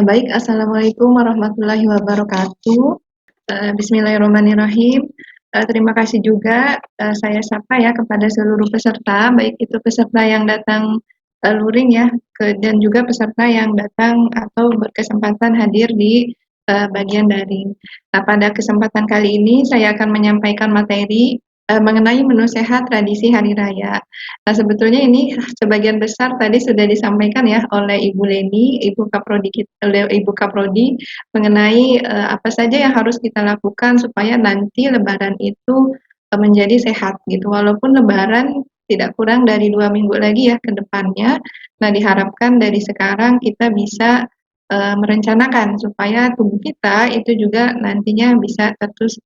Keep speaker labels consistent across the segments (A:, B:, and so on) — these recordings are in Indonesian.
A: Baik, assalamualaikum warahmatullahi wabarakatuh. Bismillahirrahmanirrahim. Terima kasih juga saya sapa ya kepada seluruh peserta, baik itu peserta yang datang luring ya, dan juga peserta yang datang atau berkesempatan hadir di bagian daring. Nah, pada kesempatan kali ini saya akan menyampaikan materi mengenai menu sehat tradisi hari raya. Nah, sebetulnya ini sebagian besar tadi sudah disampaikan ya oleh Ibu Leni, Ibu Kaprodi mengenai apa saja yang harus kita lakukan supaya nanti Lebaran itu menjadi sehat gitu. Walaupun Lebaran tidak kurang dari 2 minggu lagi ya ke depannya. Nah, diharapkan dari sekarang kita bisa merencanakan supaya tubuh kita itu juga nantinya bisa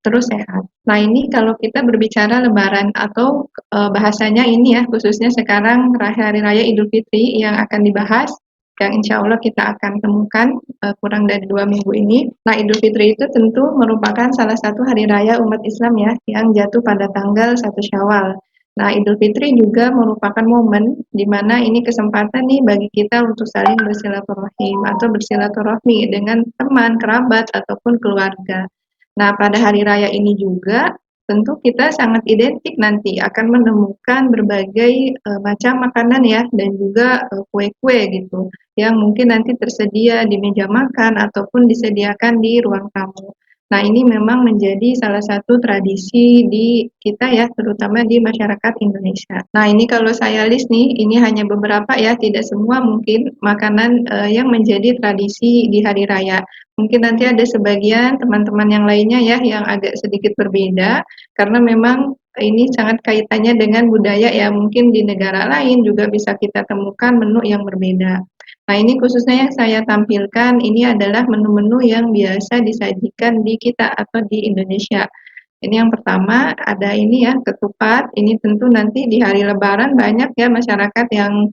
A: terus sehat. Nah, ini kalau kita berbicara Lebaran atau bahasanya ini ya, khususnya sekarang Hari Raya Idul Fitri yang akan dibahas, yang insya Allah kita akan temukan kurang dari 2 minggu ini. Nah, Idul Fitri itu tentu merupakan salah satu hari raya umat Islam ya, yang jatuh pada tanggal 1 Syawal. Nah, Idul Fitri juga merupakan momen di mana ini kesempatan nih bagi kita untuk saling bersilaturahim atau bersilaturahmi dengan teman, kerabat, ataupun keluarga. Nah, pada hari raya ini juga tentu kita sangat identik nanti akan menemukan berbagai macam makanan ya dan juga kue-kue gitu yang mungkin nanti tersedia di meja makan ataupun disediakan di ruang tamu. Nah, ini memang menjadi salah satu tradisi di kita ya, terutama di masyarakat Indonesia. Nah, ini kalau saya list nih, ini hanya beberapa ya, tidak semua mungkin makanan yang menjadi tradisi di hari raya. Mungkin nanti ada sebagian teman-teman yang lainnya ya yang agak sedikit berbeda karena memang ini sangat kaitannya dengan budaya ya. Mungkin di negara lain juga bisa kita temukan menu yang berbeda. Nah, ini khususnya yang saya tampilkan ini adalah menu-menu yang biasa disajikan di kita atau di Indonesia. Ini yang pertama ada ini ya ketupat. Ini tentu nanti di hari Lebaran banyak ya masyarakat yang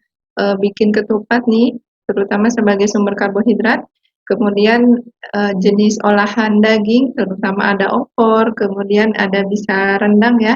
A: bikin ketupat nih, terutama sebagai sumber karbohidrat. Kemudian jenis olahan daging, terutama ada opor, kemudian ada bisa rendang ya,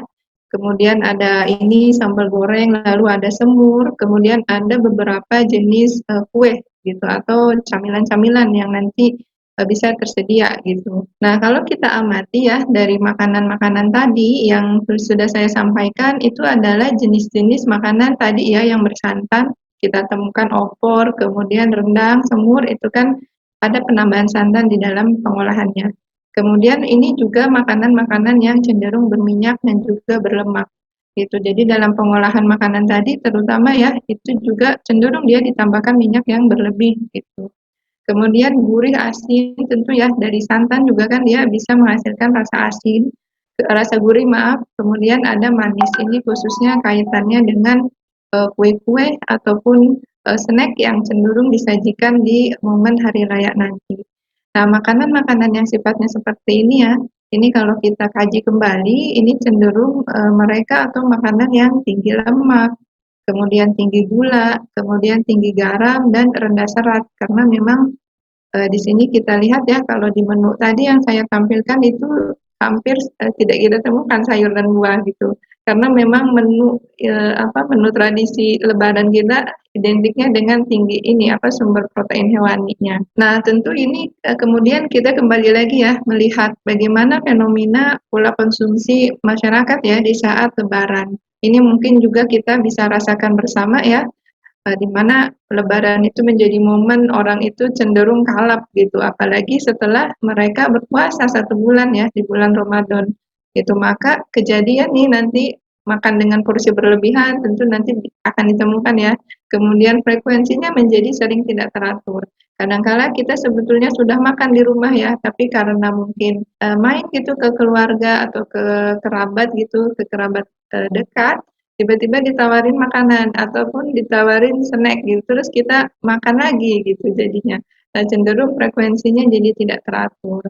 A: kemudian ada ini sambal goreng, lalu ada semur, kemudian ada beberapa jenis kue gitu atau camilan-camilan yang nanti bisa tersedia gitu. Nah, kalau kita amati ya dari makanan-makanan tadi yang sudah saya sampaikan itu adalah jenis-jenis makanan tadi ya yang bersantan. Kita temukan opor, kemudian rendang, semur itu kan ada penambahan santan di dalam pengolahannya. Kemudian ini juga makanan-makanan yang cenderung berminyak dan juga berlemak gitu. Jadi dalam pengolahan makanan tadi terutama ya itu juga cenderung dia ditambahkan minyak yang berlebih gitu. Kemudian gurih asin tentu ya dari santan juga kan dia bisa menghasilkan rasa asin, rasa gurih maaf. Kemudian ada manis ini khususnya kaitannya dengan kue-kue ataupun snack yang cenderung disajikan di momen hari raya nanti. Nah, makanan-makanan yang sifatnya seperti ini ya, ini kalau kita kaji kembali, ini cenderung mereka atau makanan yang tinggi lemak, kemudian tinggi gula, kemudian tinggi garam dan rendah serat karena memang di sini kita lihat ya kalau di menu tadi yang saya tampilkan itu hampir tidak kita temukan sayur dan buah gitu. Karena memang menu tradisi lebaran kita identiknya dengan tinggi ini sumber protein hewaninya. Nah, tentu ini kemudian kita kembali lagi ya melihat bagaimana fenomena pola konsumsi masyarakat ya di saat lebaran. Ini mungkin juga kita bisa rasakan bersama ya di mana lebaran itu menjadi momen orang itu cenderung kalap gitu, apalagi setelah mereka berpuasa 1 bulan ya, di bulan Ramadan. Itu maka kejadian nih nanti makan dengan porsi berlebihan tentu nanti akan ditemukan ya. Kemudian frekuensinya menjadi sering tidak teratur. Kadangkala kita sebetulnya sudah makan di rumah ya, tapi karena mungkin main gitu ke keluarga atau ke kerabat gitu, ke kerabat dekat, tiba-tiba ditawarin makanan ataupun ditawarin snack gitu, terus kita makan lagi gitu jadinya. Nah, cenderung frekuensinya jadi tidak teratur.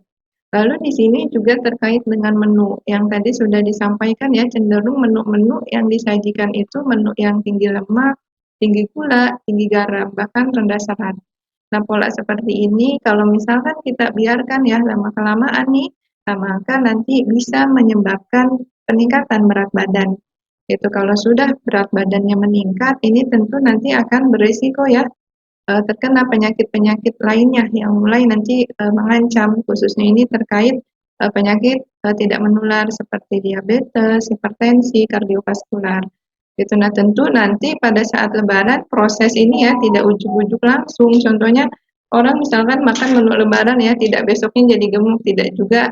A: Lalu di sini juga terkait dengan menu yang tadi sudah disampaikan ya, cenderung menu-menu yang disajikan itu menu yang tinggi lemak, tinggi gula, tinggi garam, bahkan rendah serat. Nah, pola seperti ini kalau misalkan kita biarkan ya lama-kelamaan nih, nah maka nanti bisa menyebabkan peningkatan berat badan. Itu kalau sudah berat badannya meningkat, ini tentu nanti akan beresiko ya terkena penyakit-penyakit lainnya yang mulai nanti mengancam, khususnya ini terkait penyakit tidak menular seperti diabetes, hipertensi, kardiovaskular. Gitu. Nah, tentu nanti pada saat lebaran proses ini ya tidak ujuk-ujuk langsung. Contohnya orang misalkan makan menu lebaran ya, tidak besoknya jadi gemuk, tidak juga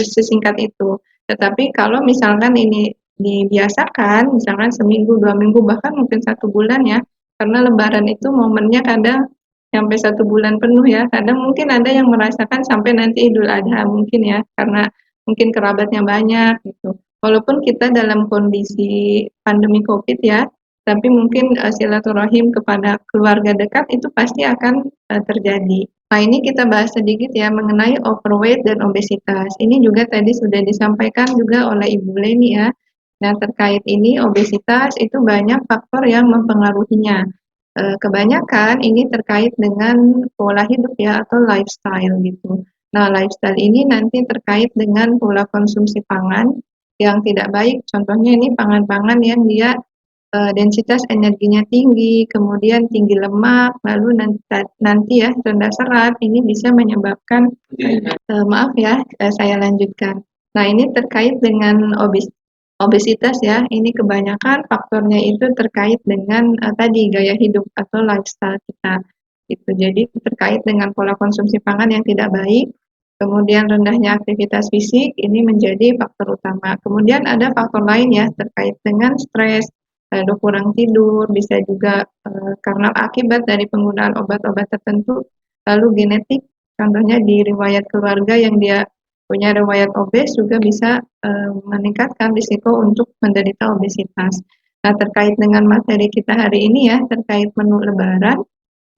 A: sesingkat itu. Tetapi kalau misalkan ini dibiasakan, misalkan seminggu, 2 minggu, bahkan mungkin 1 bulan ya, karena lebaran itu momennya kadang sampai 1 bulan penuh ya. Kadang mungkin ada yang merasakan sampai nanti Idul Adha mungkin ya, karena mungkin kerabatnya banyak gitu. Walaupun kita dalam kondisi pandemi COVID ya, tapi mungkin silaturahim kepada keluarga dekat itu pasti akan terjadi. Nah, ini kita bahas sedikit ya mengenai overweight dan obesitas. Ini juga tadi sudah disampaikan juga oleh Ibu Leni ya. Nah, terkait ini obesitas itu banyak faktor yang mempengaruhinya. Kebanyakan ini terkait dengan pola hidup ya atau lifestyle gitu. Nah, lifestyle ini nanti terkait dengan pola konsumsi pangan yang tidak baik. Contohnya ini pangan-pangan yang dia densitas energinya tinggi, kemudian tinggi lemak, lalu nanti ya rendah serat, ini bisa menyebabkan maaf ya, saya lanjutkan. Nah, ini terkait dengan obesitas ya, ini kebanyakan faktornya itu terkait dengan tadi gaya hidup atau lifestyle kita. Gitu. Jadi terkait dengan pola konsumsi pangan yang tidak baik, kemudian rendahnya aktivitas fisik, ini menjadi faktor utama. Kemudian ada faktor lain ya, terkait dengan stres, lalu kurang tidur, bisa juga karena akibat dari penggunaan obat-obat tertentu, lalu genetik, contohnya di riwayat keluarga yang dia punya riwayat obes juga bisa meningkatkan risiko untuk menderita obesitas. Nah, terkait dengan materi kita hari ini ya, terkait menu lebaran,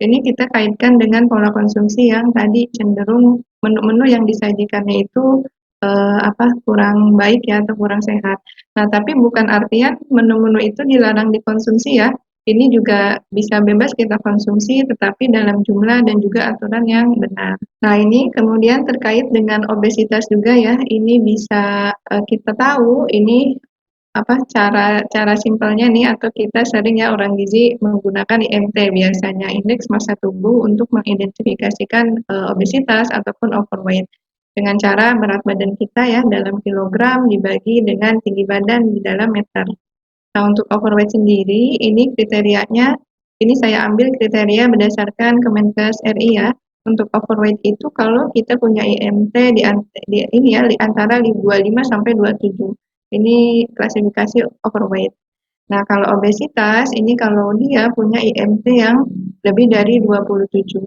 A: ini kita kaitkan dengan pola konsumsi yang tadi cenderung menu-menu yang disajikannya itu kurang baik ya atau kurang sehat. Nah, tapi bukan artian menu-menu itu dilarang dikonsumsi ya. Ini juga bisa bebas kita konsumsi tetapi dalam jumlah dan juga aturan yang benar. Nah, ini kemudian terkait dengan obesitas juga ya. Ini bisa kita tahu ini cara cara simpelnya nih atau kita sering ya orang gizi menggunakan IMT biasanya indeks massa tubuh untuk mengidentifikasikan obesitas ataupun overweight dengan cara berat badan kita ya dalam kilogram dibagi dengan tinggi badan di dalam meter. Nah, untuk overweight sendiri ini kriterianya ini saya ambil kriteria berdasarkan Kemenkes RI ya. Untuk overweight itu kalau kita punya IMT di ini ya di antara 25 sampai 27. Ini klasifikasi overweight. Nah, kalau obesitas ini kalau dia punya IMT yang lebih dari 27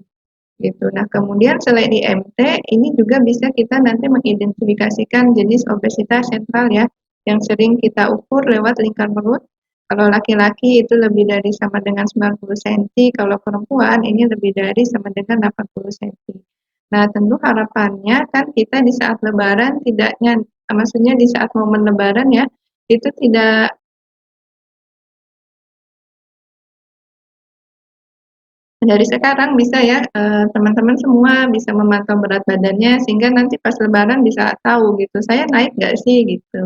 A: gitu. Nah, kemudian selain IMT ini juga bisa kita nanti mengidentifikasikan jenis obesitas sentral ya yang sering kita ukur lewat lingkar perut. Kalau laki-laki itu lebih dari sama dengan 90 cm, kalau perempuan ini lebih dari sama dengan 80 cm. Nah, tentu harapannya kan kita di saat lebaran maksudnya di saat momen lebaran ya, itu tidak dari sekarang bisa ya, teman-teman semua bisa memantau berat badannya sehingga nanti pas lebaran bisa tahu gitu, "Saya naik nggak sih?" Gitu.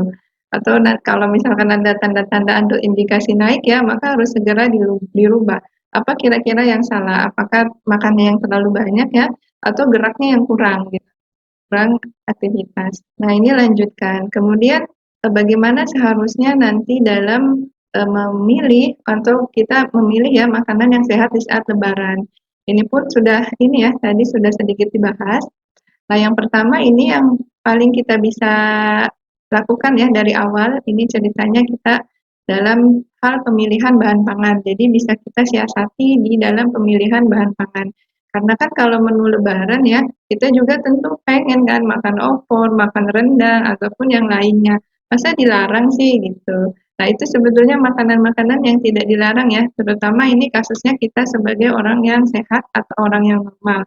A: Atau kalau misalkan ada tanda-tanda atau indikasi naik ya, maka harus segera dirubah. Apa kira-kira yang salah? Apakah makannya yang terlalu banyak ya, atau geraknya yang kurang gitu, kurang aktivitas. Nah, ini lanjutkan. Kemudian, bagaimana seharusnya nanti dalam memilih atau kita memilih ya makanan yang sehat di saat lebaran. Ini pun sudah ini ya, tadi sudah sedikit dibahas. Nah, yang pertama ini yang paling kita bisa lakukan ya dari awal, ini ceritanya kita dalam hal pemilihan bahan pangan. Jadi bisa kita siasati di dalam pemilihan bahan pangan. Karena kan kalau menu lebaran ya, kita juga tentu pengen kan makan opor, makan rendang, ataupun yang lainnya. Masa dilarang sih gitu. Nah, itu sebetulnya makanan-makanan yang tidak dilarang ya, terutama ini kasusnya kita sebagai orang yang sehat atau orang yang normal.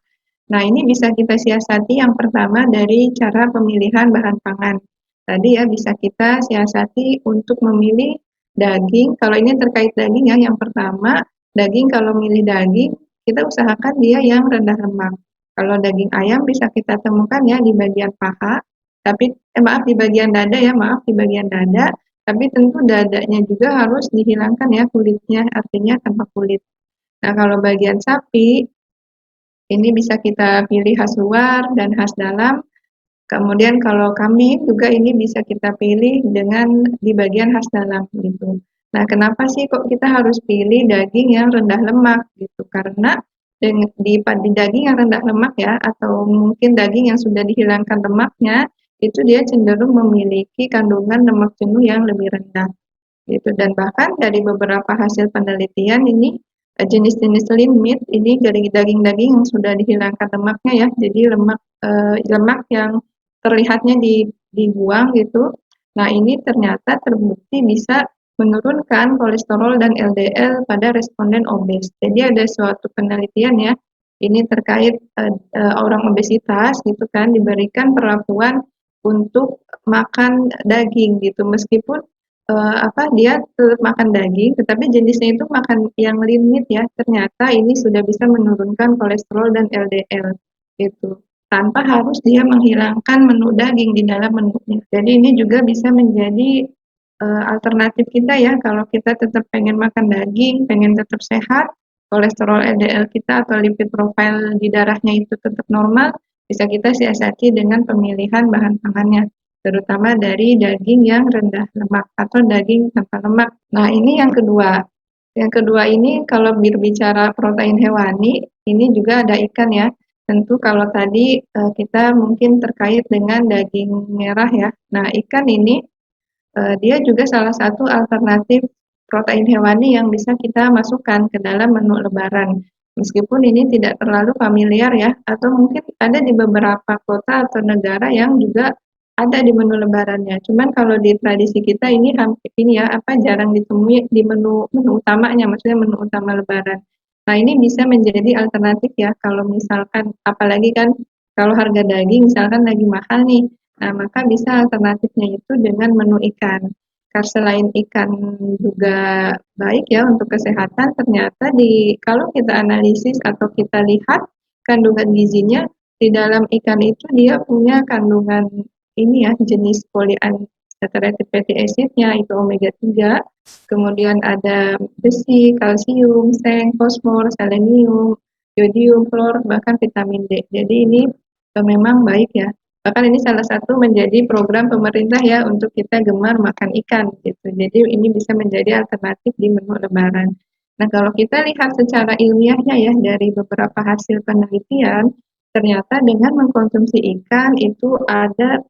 A: Nah, ini bisa kita siasati yang pertama dari cara pemilihan bahan pangan. Tadi ya bisa kita siasati untuk memilih daging, kalau ini terkait daging ya, yang pertama, daging kalau milih daging, kita usahakan dia yang rendah lemak. Kalau daging ayam bisa kita temukan ya di bagian paha, tapi maaf di bagian dada ya, maaf di bagian dada, tapi tentu dadanya juga harus dihilangkan ya kulitnya, artinya tanpa kulit. Nah, kalau bagian sapi, ini bisa kita pilih khas luar dan khas dalam. Kemudian kalau kambing juga ini bisa kita pilih dengan di bagian khas dalam gitu. Nah, kenapa sih kok kita harus pilih daging yang rendah lemak gitu? Karena di daging yang rendah lemak ya, atau mungkin daging yang sudah dihilangkan lemaknya, itu dia cenderung memiliki kandungan lemak jenuh yang lebih rendah gitu. Dan bahkan dari beberapa hasil penelitian ini jenis-jenis lean meat ini dari daging-daging yang sudah dihilangkan lemaknya ya, jadi lemak yang terlihatnya dibuang gitu. Nah, ini ternyata terbukti bisa menurunkan kolesterol dan LDL pada responden obes. Jadi ada suatu penelitian ya, ini terkait orang obesitas gitu kan diberikan perlakuan untuk makan daging gitu, meskipun dia tetap makan daging, tetapi jenisnya itu makan yang lean meat ya, ternyata ini sudah bisa menurunkan kolesterol dan LDL gitu, tanpa harus dia menghilangkan menu daging di dalam menunya. Jadi ini juga bisa menjadi alternatif kita ya, kalau kita tetap pengen makan daging, pengen tetap sehat, kolesterol LDL kita atau lipid profile di darahnya itu tetap normal, bisa kita siasati dengan pemilihan bahan pangannya, terutama dari daging yang rendah lemak atau daging tanpa lemak. Nah, ini yang kedua. Yang kedua ini kalau berbicara protein hewani, ini juga ada ikan ya. Tentu kalau tadi kita mungkin terkait dengan daging merah ya. Nah, ikan ini dia juga salah satu alternatif protein hewani yang bisa kita masukkan ke dalam menu lebaran. Meskipun ini tidak terlalu familiar ya, atau mungkin ada di beberapa kota atau negara yang juga ada di menu lebarannya. Cuman kalau di tradisi kita ini hampir ini ya apa jarang ditemui di menu menu utamanya, maksudnya menu utama lebaran. Nah, ini bisa menjadi alternatif ya kalau misalkan apalagi kan kalau harga daging misalkan lagi mahal nih. Nah, maka bisa alternatifnya itu dengan menu ikan. Karena selain ikan juga baik ya untuk kesehatan, ternyata kalau kita analisis atau kita lihat kandungan gizinya di dalam ikan itu dia punya kandungan ini ya jenis polyunsaturated fatty acid-nya itu omega 3, kemudian ada besi, kalsium, seng, fosfor, selenium, yodium, klor, bahkan vitamin D. Jadi ini memang baik ya. Bahkan ini salah satu menjadi program pemerintah ya untuk kita gemar makan ikan gitu. Jadi ini bisa menjadi alternatif di menu lebaran. Nah, kalau kita lihat secara ilmiahnya ya dari beberapa hasil penelitian, ternyata dengan mengkonsumsi ikan itu ada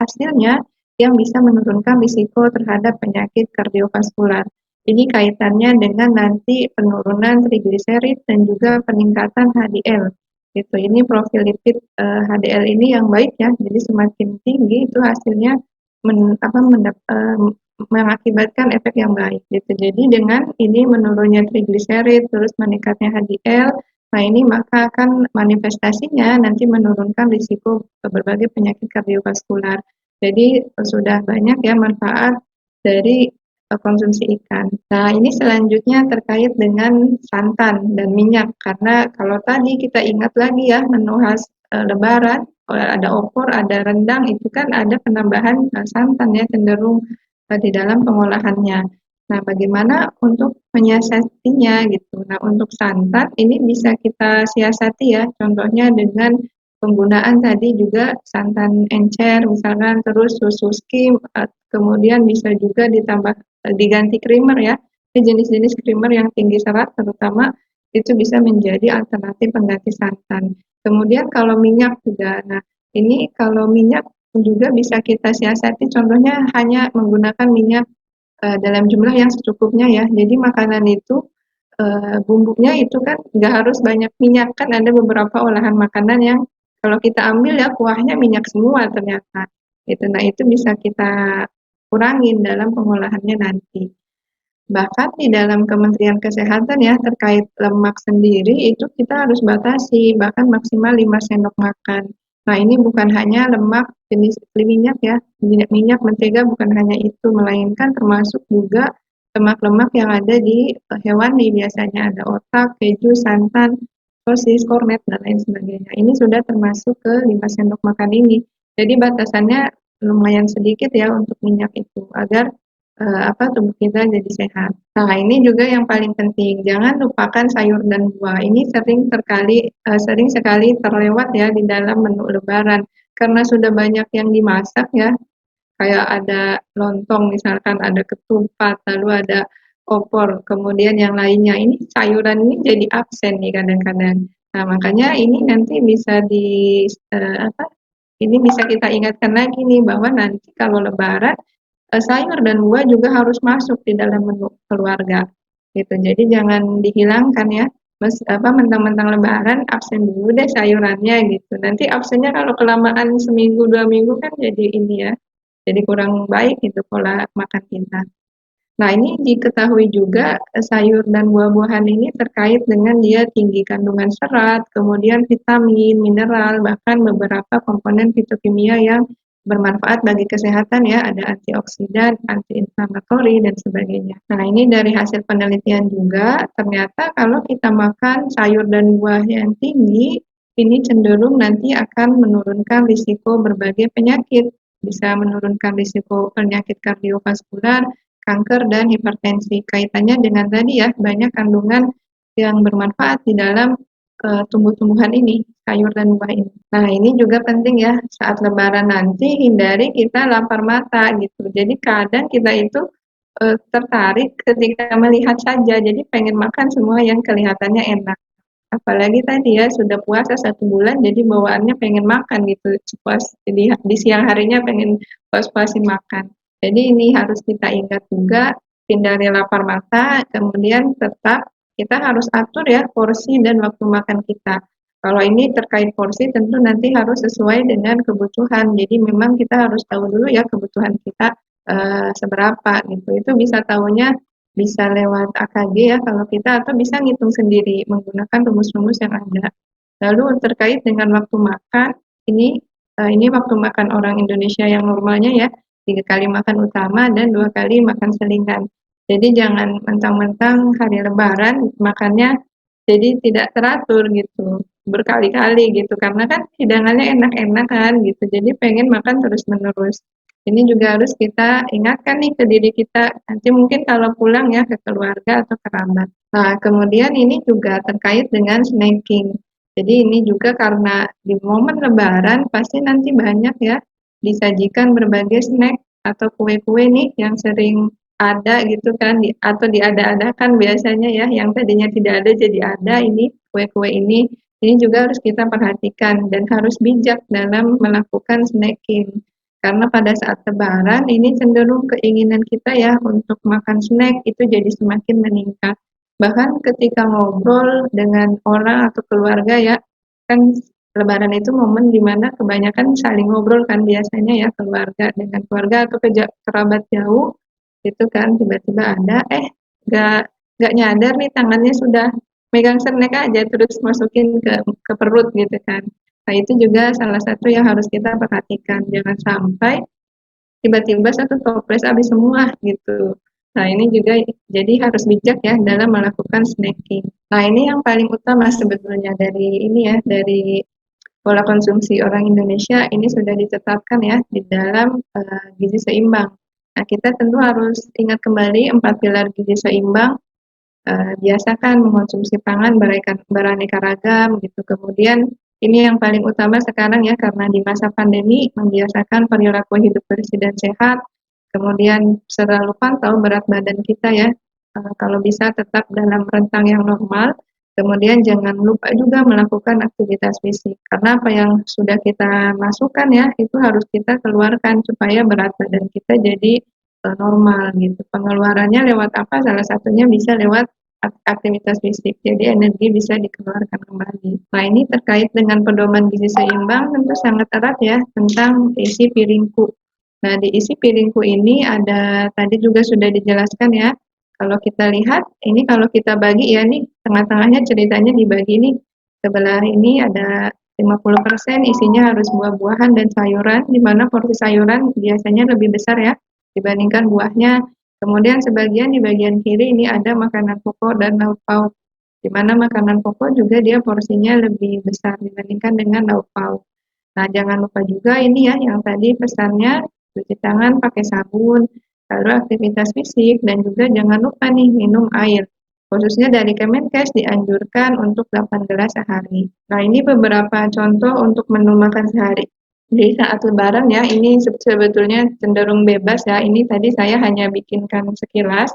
A: hasilnya yang bisa menurunkan risiko terhadap penyakit kardiovaskular. Ini kaitannya dengan nanti penurunan trigliserid dan juga peningkatan HDL gitu. Ini profil lipid HDL ini yang baik ya. Jadi semakin tinggi itu hasilnya men, apa, mendap, mengakibatkan efek yang baik gitu. Jadi dengan ini menurunnya trigliserid terus meningkatnya HDL, nah ini maka akan manifestasinya nanti menurunkan risiko berbagai penyakit kardiovaskular. Jadi sudah banyak ya manfaat dari konsumsi ikan. Nah, ini selanjutnya terkait dengan santan dan minyak, karena kalau tadi kita ingat lagi ya menu khas Lebaran, ada opor, ada rendang, itu kan ada penambahan santan ya cenderung di dalam pengolahannya. Nah, bagaimana untuk menyiasatinya gitu. Nah, untuk santan ini bisa kita siasati ya, contohnya dengan penggunaan tadi juga santan encer misalkan, terus susu skim, kemudian bisa juga ditambah diganti creamer ya. Ini jenis-jenis creamer yang tinggi serat terutama itu bisa menjadi alternatif pengganti santan. Kemudian kalau minyak juga, nah ini kalau minyak juga bisa kita siasati, contohnya hanya menggunakan minyak dalam jumlah yang secukupnya ya. Jadi makanan itu bumbunya itu kan nggak harus banyak minyak, kan ada beberapa olahan makanan yang kalau kita ambil ya kuahnya minyak semua ternyata. Gitu. Nah, itu bisa kita kurangin dalam pengolahannya nanti. Bahkan di dalam Kementerian Kesehatan ya terkait lemak sendiri itu kita harus batasi bahkan maksimal 5 sendok makan. Nah, ini bukan hanya lemak jenis minyak ya, minyak mentega bukan hanya itu, melainkan termasuk juga lemak-lemak yang ada di hewani, biasanya ada otak, keju, santan, sosis, kornet, dan lain sebagainya. Ini sudah termasuk ke 5 sendok makan ini. Jadi batasannya lumayan sedikit ya untuk minyak itu, agar tubuh kita jadi sehat. Nah, ini juga yang paling penting, jangan lupakan sayur dan buah. Ini sering sekali terlewat ya di dalam menu lebaran. Karena sudah banyak yang dimasak ya, kayak ada lontong misalkan, ada ketupat, lalu ada opor, kemudian yang lainnya. Ini sayuran ini jadi absen nih kadang-kadang. Nah, makanya ini nanti bisa ini bisa kita ingatkan lagi nih bahwa nanti kalau lebaran sayur dan buah juga harus masuk di dalam menu keluarga, gitu. Jadi jangan dihilangkan ya, mentang-mentang lebaran absen dulu deh sayurannya gitu. Nanti absennya kalau kelamaan seminggu, 2 minggu kan jadi ini ya, jadi kurang baik gitu pola makan kita. Nah, ini diketahui juga sayur dan buah-buahan ini terkait dengan dia tinggi kandungan serat, kemudian vitamin, mineral, bahkan beberapa komponen fitokimia yang bermanfaat bagi kesehatan ya, ada antioksidan, antiinflamatori, dan sebagainya. Nah, ini dari hasil penelitian juga, ternyata kalau kita makan sayur dan buah yang tinggi, ini cenderung nanti akan menurunkan risiko berbagai penyakit, bisa menurunkan risiko penyakit kardiovaskular, kanker, dan hipertensi. Kaitannya dengan tadi ya, banyak kandungan yang bermanfaat di dalam tumbuh-tumbuhan ini, sayur dan buah ini. Nah, ini juga penting ya, saat lebaran nanti hindari kita lapar mata gitu. Jadi kadang kita itu tertarik ketika melihat saja, jadi pengen makan semua yang kelihatannya enak. Apalagi tadi ya, sudah puasa 1 bulan, jadi bawaannya pengen makan gitu, jadi di siang harinya pengen puas-puasin makan. Jadi ini harus kita ingat juga, hindari lapar mata, kemudian tetap kita harus atur ya porsi dan waktu makan kita. Kalau ini terkait porsi tentu nanti harus sesuai dengan kebutuhan. Jadi memang kita harus tahu dulu ya kebutuhan kita seberapa gitu. Itu bisa tahunya bisa lewat AKG ya kalau kita, atau bisa ngitung sendiri menggunakan rumus-rumus yang ada. Lalu terkait dengan waktu makan, ini waktu makan orang Indonesia yang normalnya ya, 3 kali makan utama dan 2 kali makan selingan. Jadi jangan mentang-mentang hari Lebaran makannya jadi tidak teratur gitu, berkali-kali gitu, karena kan hidangannya enak-enak kan gitu, jadi pengen makan terus-menerus. Ini juga harus kita ingatkan nih ke diri kita, nanti mungkin kalau pulang ya ke keluarga atau kerabat. Nah, kemudian ini juga terkait dengan snacking. Jadi ini juga karena di momen lebaran pasti nanti banyak ya disajikan berbagai snack atau kue-kue nih yang sering ada gitu kan, atau diada-adakan biasanya ya, yang tadinya tidak ada jadi ada ini, kue-kue ini juga harus kita perhatikan dan harus bijak dalam melakukan snacking. Karena pada saat lebaran ini cenderung keinginan kita ya untuk makan snack itu jadi semakin meningkat. Bahkan ketika ngobrol dengan orang atau keluarga ya, kan lebaran itu momen dimana kebanyakan saling ngobrol kan biasanya ya, keluarga dengan keluarga atau kerabat jauh, itu kan tiba-tiba ada, nggak nggak nyadar nih tangannya sudah megang snack aja terus masukin ke perut gitu kan. Nah, itu juga salah satu yang harus kita perhatikan, jangan sampai tiba-tiba satu toples habis semua gitu. Nah, ini juga jadi harus bijak ya dalam melakukan snacking. Nah, ini yang paling utama sebetulnya dari ini ya, dari pola konsumsi orang Indonesia ini sudah ditetapkan ya di dalam gizi seimbang. Nah, kita tentu harus ingat kembali 4 pilar gizi seimbang. Biasakan mengonsumsi pangan beraneka ragam gitu. Kemudian ini yang paling utama sekarang ya, karena di masa pandemi membiasakan perilaku hidup bersih dan sehat. Kemudian selalu pantau berat badan kita ya. Kalau bisa tetap dalam rentang yang normal. Kemudian jangan lupa juga melakukan aktivitas fisik, karena apa yang sudah kita masukkan ya itu harus kita keluarkan supaya berat badan kita jadi normal gitu. Pengeluarannya lewat apa? Salah satunya bisa lewat aktivitas fisik, jadi energi bisa dikeluarkan kembali. Nah, ini terkait dengan pedoman gizi seimbang tentu sangat erat ya tentang isi piringku. Nah, di isi piringku ini ada tadi juga sudah dijelaskan ya. Kalau kita lihat, ini kalau kita bagi ya nih, tengah-tengahnya ceritanya dibagi nih. Sebelah ini ada 50% isinya harus buah-buahan dan sayuran, di mana porsi sayuran biasanya lebih besar ya dibandingkan buahnya. Kemudian sebagian di bagian kiri ini ada makanan pokok dan lauk pauk, di mana makanan pokok juga dia porsinya lebih besar dibandingkan dengan lauk pauk. Nah, jangan lupa juga ini ya yang tadi pesannya, cuci tangan pakai sabun, lalu aktivitas fisik, dan juga jangan lupa nih minum air. Khususnya dari Kemenkes dianjurkan untuk 8 gelas sehari. Nah, ini beberapa contoh untuk menu makan sehari. Di saat lebaran ya, ini sebetulnya cenderung bebas ya. Ini tadi saya hanya bikinkan sekilas,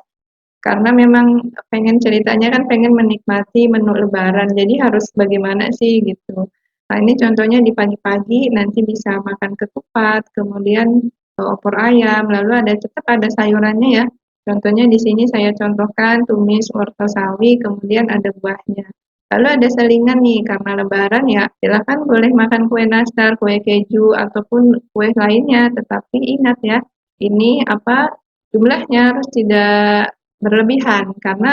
A: karena memang pengen ceritanya kan pengen menikmati menu lebaran, jadi harus bagaimana sih gitu. Nah, ini contohnya di pagi-pagi nanti bisa makan ketupat, kemudian opor ayam, lalu tetap ada sayurannya ya. Contohnya di sini saya contohkan tumis wortel sawi, kemudian ada buahnya. Lalu ada selingan nih, karena lebaran ya, silakan boleh makan kue nastar, kue keju, ataupun kue lainnya, tetapi ingat ya, ini jumlahnya harus tidak berlebihan karena,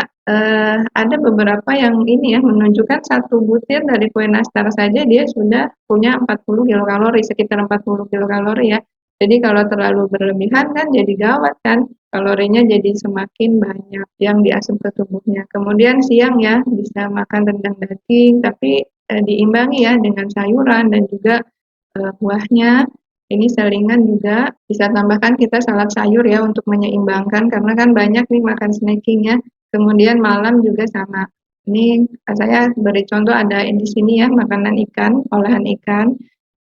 A: ada beberapa yang ini ya, menunjukkan satu butir dari kue nastar saja dia sudah punya 40 kilokalori, sekitar 40 kilokalori ya. Jadi kalau terlalu berlebihan kan jadi gawat kan, kalorinya jadi semakin banyak yang diasup ke tubuhnya. Kemudian siang ya, bisa makan rendang daging, tapi, diimbangi ya dengan sayuran dan juga, buahnya. Ini selingan juga bisa tambahkan kita salad sayur ya untuk menyeimbangkan karena kan banyak nih makan snacking ya. Kemudian malam juga sama. Ini saya beri contoh ada di sini ya makanan ikan, olahan ikan.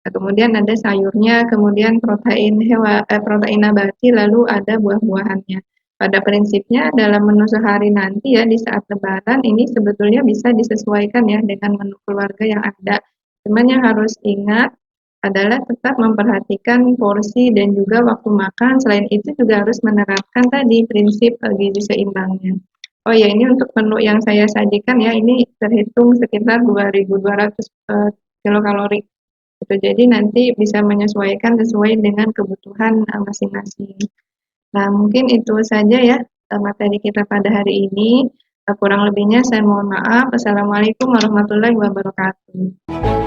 A: Kemudian ada sayurnya, kemudian protein nabati, lalu ada buah-buahannya. Pada prinsipnya dalam menu sehari nanti ya di saat lebaran ini sebetulnya bisa disesuaikan ya dengan menu keluarga yang ada. Cuman yang harus ingat adalah tetap memperhatikan porsi dan juga waktu makan. Selain itu juga harus menerapkan tadi prinsip gizi seimbangnya. Oh ya, ini untuk menu yang saya sajikan ya, ini terhitung sekitar 2.200 kilokalori. Gitu. Jadi nanti bisa menyesuaikan sesuai dengan kebutuhan masing-masing. Nah, mungkin itu saja ya materi kita pada hari ini. Kurang lebihnya saya mohon maaf. Assalamualaikum warahmatullahi wabarakatuh.